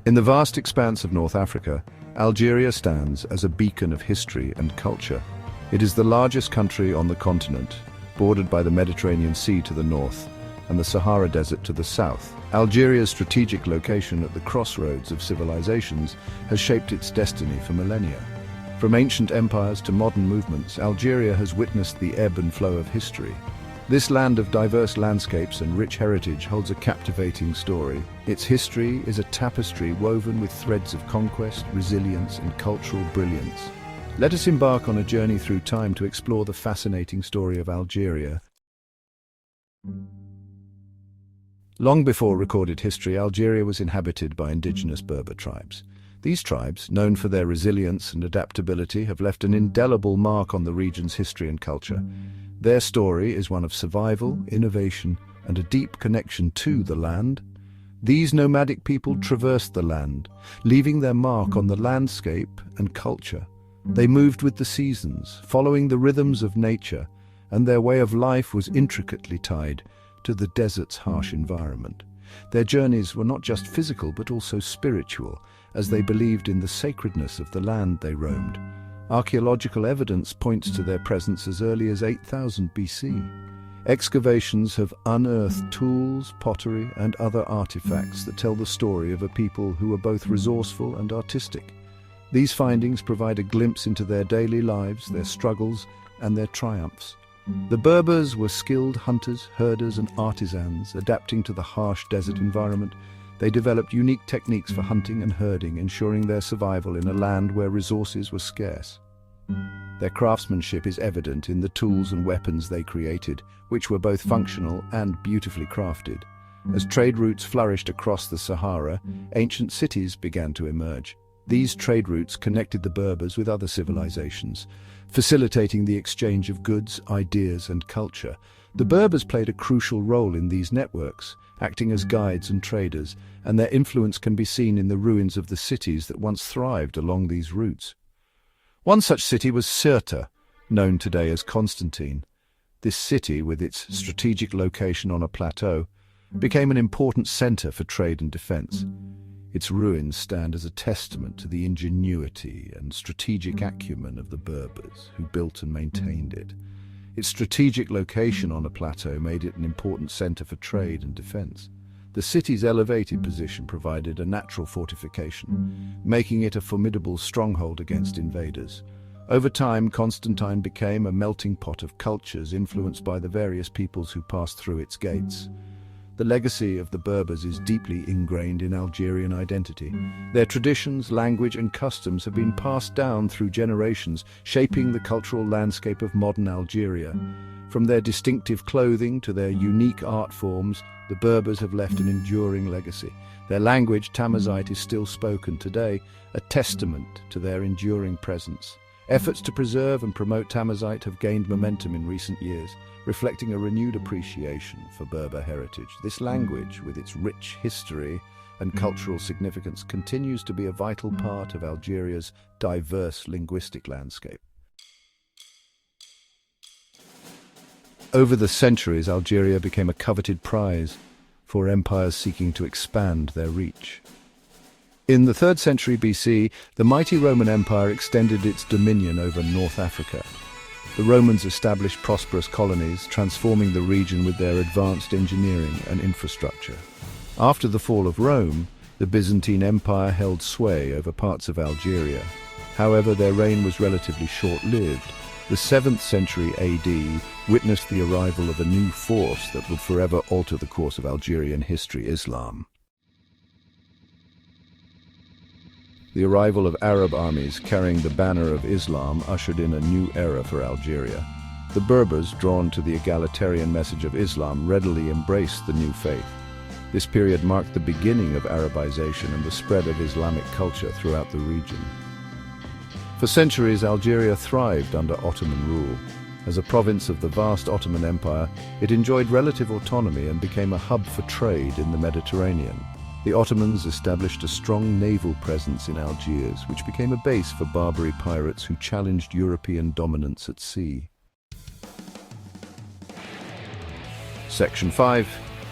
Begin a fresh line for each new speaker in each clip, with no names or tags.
In the vast expanse of North Africa, Algeria stands as a beacon of history and culture. It is the largest country on the continent, bordered by the Mediterranean Sea to the north and the Sahara Desert to the south. Algeria's strategic location at the crossroads of civilizations has shaped its destiny for millennia. From ancient empires to modern movements, Algeria has witnessed the ebb and flow of history. This land of diverse landscapes and rich heritage holds a captivating story. Its history is a tapestry woven with threads of conquest, resilience, and cultural brilliance. Let us embark on a journey through time to explore the fascinating story of Algeria. Long before recorded history, Algeria was inhabited by indigenous Berber tribes. These tribes, known for their resilience and adaptability, have left an indelible mark on the region's history and culture. Their story is one of survival, innovation, and a deep connection to the land. These nomadic people traversed the land, leaving their mark on the landscape and culture. They moved with the seasons, following the rhythms of nature, and their way of life was intricately tied to the desert's harsh environment. Their journeys were not just physical but also spiritual, as they believed in the sacredness of the land they roamed. Archaeological evidence points to their presence as early as 8000 BC. Excavations have unearthed tools, pottery, and other artifacts that tell the story of a people who were both resourceful and artistic. These findings provide a glimpse into their daily lives, their struggles, and their triumphs. The Berbers were skilled hunters, herders, and artisans, adapting to the harsh desert environment. They developed unique techniques for hunting and herding, ensuring their survival in a land where resources were scarce. Their craftsmanship is evident in the tools and weapons they created, which were both functional and beautifully crafted. As trade routes flourished across the Sahara, ancient cities began to emerge. These trade routes connected the Berbers with other civilizations, facilitating the exchange of goods, ideas, and culture. The Berbers played a crucial role in these networks, acting as guides and traders, and their influence can be seen in the ruins of the cities that once thrived along these routes. One such city was Sirte, known today as Constantine. This city, with its strategic location on a plateau, became an important center for trade and defense. Its ruins stand as a testament to the ingenuity and strategic acumen of the Berbers, who built and maintained it. Its strategic location on a plateau made it an important center for trade and defense. The city's elevated position provided a natural fortification, making it a formidable stronghold against invaders. Over time, Constantine became a melting pot of cultures influenced by the various peoples who passed through its gates. The legacy of the Berbers is deeply ingrained in Algerian identity. Their traditions, language, and customs have been passed down through generations, shaping the cultural landscape of modern Algeria. From their distinctive clothing to their unique art forms, the Berbers have left an enduring legacy. Their language, Tamazight, is still spoken today, a testament to their enduring presence. Efforts to preserve and promote Tamazight have gained momentum in recent years, reflecting a renewed appreciation for Berber heritage. This language, with its rich history and cultural significance, continues to be a vital part of Algeria's diverse linguistic landscape. Over the centuries, Algeria became a coveted prize for empires seeking to expand their reach. In the 3rd century BC, the mighty Roman Empire extended its dominion over North Africa. The Romans established prosperous colonies, transforming the region with their advanced engineering and infrastructure. After the fall of Rome, the Byzantine Empire held sway over parts of Algeria. However, their reign was relatively short-lived. The 7th century AD witnessed the arrival of a new force that would forever alter the course of Algerian history: Islam. The arrival of Arab armies carrying the banner of Islam ushered in a new era for Algeria. The Berbers, drawn to the egalitarian message of Islam, readily embraced the new faith. This period marked the beginning of Arabization and the spread of Islamic culture throughout the region. For centuries, Algeria thrived under Ottoman rule. As a province of the vast Ottoman Empire, it enjoyed relative autonomy and became a hub for trade in the Mediterranean. The Ottomans established a strong naval presence in Algiers, which became a base for Barbary pirates who challenged European dominance at sea. Section 5.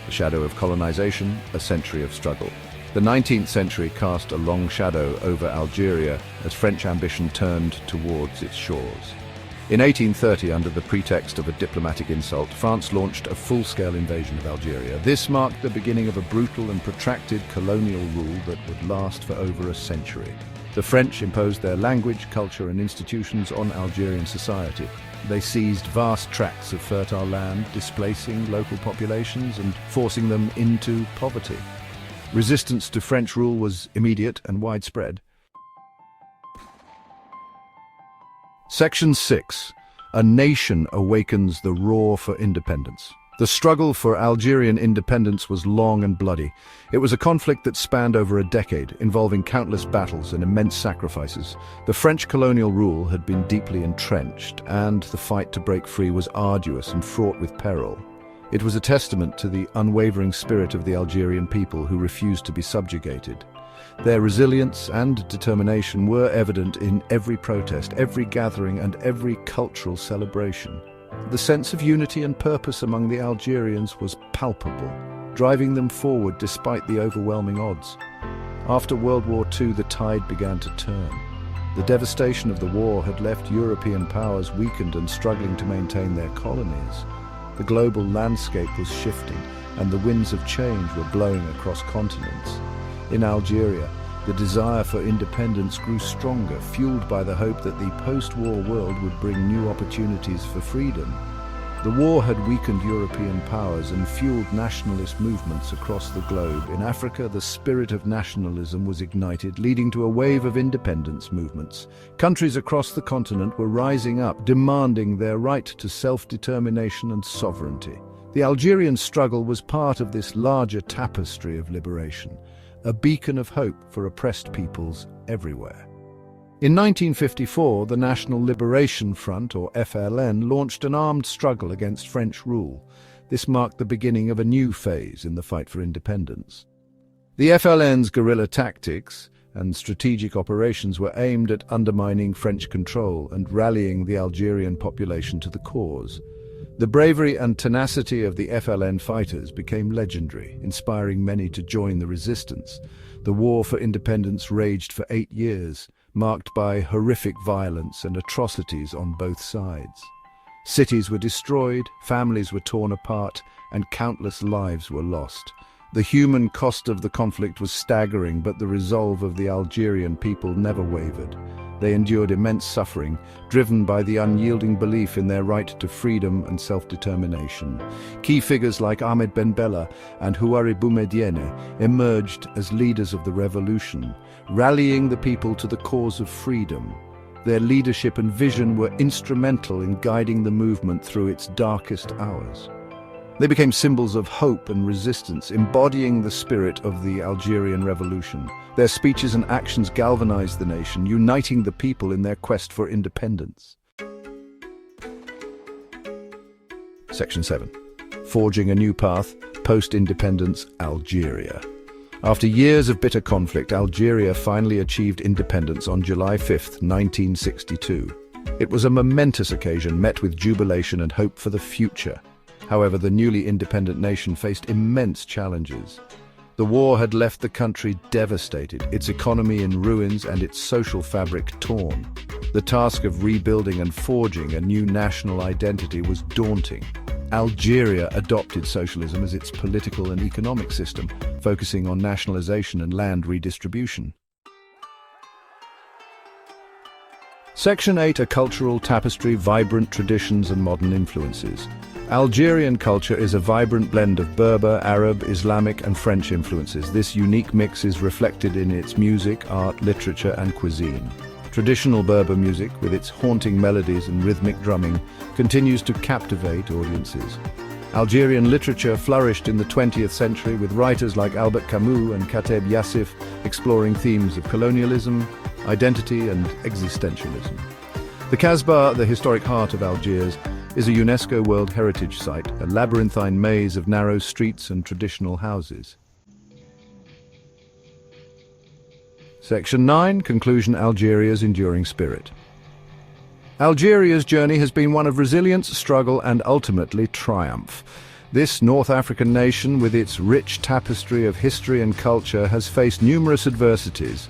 The Shadow of Colonization, a Century of Struggle. The 19th century cast a long shadow over Algeria as French ambition turned towards its shores. In 1830, under the pretext of a diplomatic insult, France launched a full-scale invasion of Algeria. This marked the beginning of a brutal and protracted colonial rule that would last for over a century. The French imposed their language, culture and institutions on Algerian society. They seized vast tracts of fertile land, displacing local populations and forcing them into poverty. Resistance to French rule was immediate and widespread. Section 6. A nation awakens the roar for independence. The struggle for Algerian independence was long and bloody. It was a conflict that spanned over a decade, involving countless battles and immense sacrifices. The French colonial rule had been deeply entrenched, and the fight to break free was arduous and fraught with peril. It was a testament to the unwavering spirit of the Algerian people who refused to be subjugated. Their resilience and determination were evident in every protest, every gathering, and every cultural celebration. The sense of unity and purpose among the Algerians was palpable, driving them forward despite the overwhelming odds. After World War II, the tide began to turn. The devastation of the war had left European powers weakened and struggling to maintain their colonies. The global landscape was shifting, and the winds of change were blowing across continents. In Algeria, the desire for independence grew stronger, fueled by the hope that the post-war world would bring new opportunities for freedom. The war had weakened European powers and fueled nationalist movements across the globe. In Africa, the spirit of nationalism was ignited, leading to a wave of independence movements. Countries across the continent were rising up, demanding their right to self-determination and sovereignty. The Algerian struggle was part of this larger tapestry of liberation, a beacon of hope for oppressed peoples everywhere. In 1954, the National Liberation Front, or FLN, launched an armed struggle against French rule. This marked the beginning of a new phase in the fight for independence. The FLN's guerrilla tactics and strategic operations were aimed at undermining French control and rallying the Algerian population to the cause. The bravery and tenacity of the FLN fighters became legendary, inspiring many to join the resistance. The war for independence raged for 8 years, marked by horrific violence and atrocities on both sides. Cities were destroyed, families were torn apart, and countless lives were lost. The human cost of the conflict was staggering, but the resolve of the Algerian people never wavered. They endured immense suffering, driven by the unyielding belief in their right to freedom and self-determination. Key figures like Ahmed Ben Bella and Houari Boumediene emerged as leaders of the revolution, rallying the people to the cause of freedom. Their leadership and vision were instrumental in guiding the movement through its darkest hours. They became symbols of hope and resistance, embodying the spirit of the Algerian Revolution. Their speeches and actions galvanized the nation, uniting the people in their quest for independence. Section 7. Forging a new path, post-independence Algeria. After years of bitter conflict, Algeria finally achieved independence on July 5, 1962. It was a momentous occasion met with jubilation and hope for the future. However, the newly independent nation faced immense challenges. The war had left the country devastated, its economy in ruins and its social fabric torn. The task of rebuilding and forging a new national identity was daunting. Algeria adopted socialism as its political and economic system, focusing on nationalization and land redistribution. Section 8. A cultural tapestry, vibrant traditions and modern influences. Algerian culture is a vibrant blend of Berber, Arab, Islamic and French influences. This unique mix is reflected in its music, art, literature and cuisine. Traditional Berber music, with its haunting melodies and rhythmic drumming, continues to captivate audiences. Algerian literature flourished in the 20th century, with writers like Albert Camus and Kateb Yassif exploring themes of colonialism, identity and existentialism. The Casbah, the historic heart of Algiers, is a UNESCO World Heritage Site, a labyrinthine maze of narrow streets and traditional houses. Section 9. Conclusion. Algeria's enduring spirit. Algeria's journey has been one of resilience, struggle and ultimately triumph. This North African nation, with its rich tapestry of history and culture, has faced numerous adversities,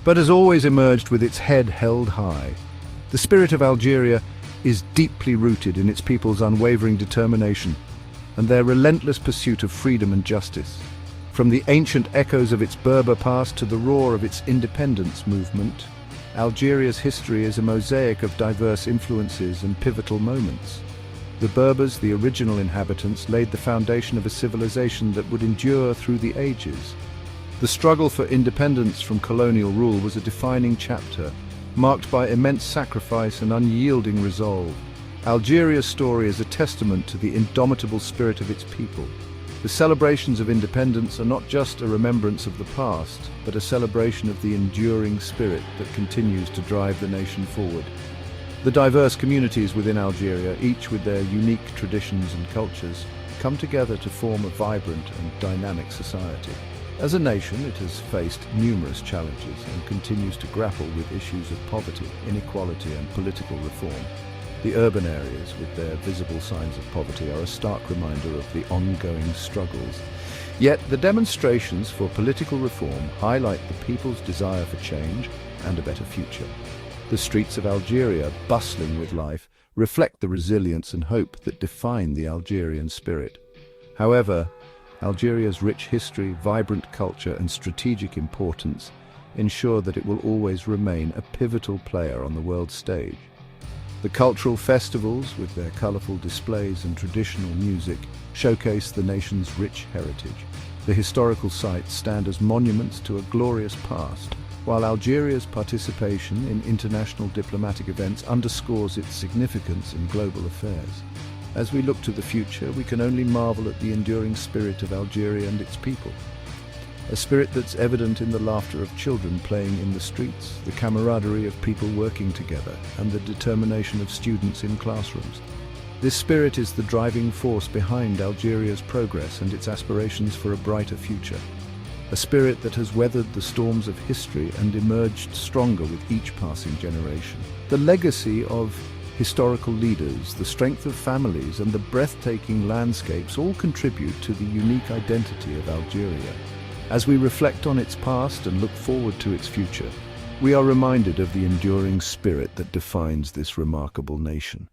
but has always emerged with its head held high. The spirit of Algeria is deeply rooted in its people's unwavering determination and their relentless pursuit of freedom and justice. From the ancient echoes of its Berber past to the roar of its independence movement, Algeria's history is a mosaic of diverse influences and pivotal moments. The Berbers, the original inhabitants, laid the foundation of a civilization that would endure through the ages. The struggle for independence from colonial rule was a defining chapter, marked by immense sacrifice and unyielding resolve. Algeria's story is a testament to the indomitable spirit of its people. The celebrations of independence are not just a remembrance of the past, but a celebration of the enduring spirit that continues to drive the nation forward. The diverse communities within Algeria, each with their unique traditions and cultures, come together to form a vibrant and dynamic society. As a nation, it has faced numerous challenges and continues to grapple with issues of poverty, inequality, and political reform. The urban areas, with their visible signs of poverty, are a stark reminder of the ongoing struggles. Yet the demonstrations for political reform highlight the people's desire for change and a better future. The streets of Algeria, bustling with life, reflect the resilience and hope that define the Algerian spirit. However, Algeria's rich history, vibrant culture, and strategic importance ensure that it will always remain a pivotal player on the world stage. The cultural festivals, with their colorful displays and traditional music, showcase the nation's rich heritage. The historical sites stand as monuments to a glorious past, while Algeria's participation in international diplomatic events underscores its significance in global affairs. As we look to the future, we can only marvel at the enduring spirit of Algeria and its people. A spirit that's evident in the laughter of children playing in the streets, the camaraderie of people working together, and the determination of students in classrooms. This spirit is the driving force behind Algeria's progress and its aspirations for a brighter future. A spirit that has weathered the storms of history and emerged stronger with each passing generation. The legacy of historical leaders, the strength of families, and the breathtaking landscapes all contribute to the unique identity of Algeria. As we reflect on its past and look forward to its future, we are reminded of the enduring spirit that defines this remarkable nation.